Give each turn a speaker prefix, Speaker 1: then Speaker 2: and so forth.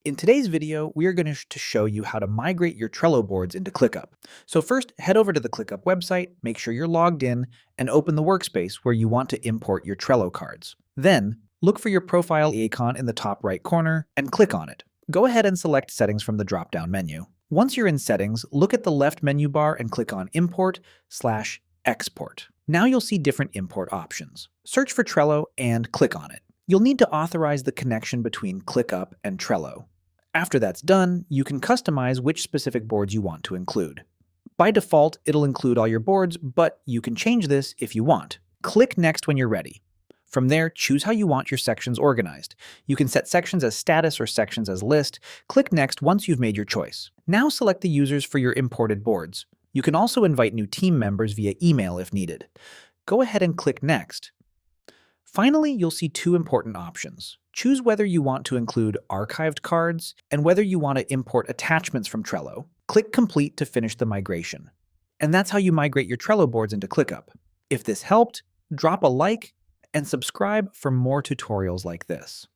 Speaker 1: In today's video, we are going to show you how to migrate your Trello boards into Clickup. So first, head over to the Clickup website, make sure you're logged in, and open the workspace where you want to import your Trello cards. Then, look for your profile icon in the top right corner and click on it. Go ahead and select Settings from the drop-down menu. Once you're in Settings, look at the left menu bar and click on Import/Export. Now you'll see different import options. Search for Trello and click on it. You'll need to authorize the connection between Clickup and Trello. After that's done, you can customize which specific boards you want to include. By default, it'll include all your boards, but you can change this if you want. Click Next when you're ready. From there, choose how you want your sections organized. You can set sections as status or sections as list. Click Next once you've made your choice. Now select the users for your imported boards. You can also invite new team members via email if needed. Go ahead and click Next. Finally, you'll see two important options. Choose whether you want to include archived cards and whether you want to import attachments from Trello. Click Complete to finish the migration. And that's how you migrate your Trello boards into Clickup. If this helped, drop a like and subscribe for more tutorials like this.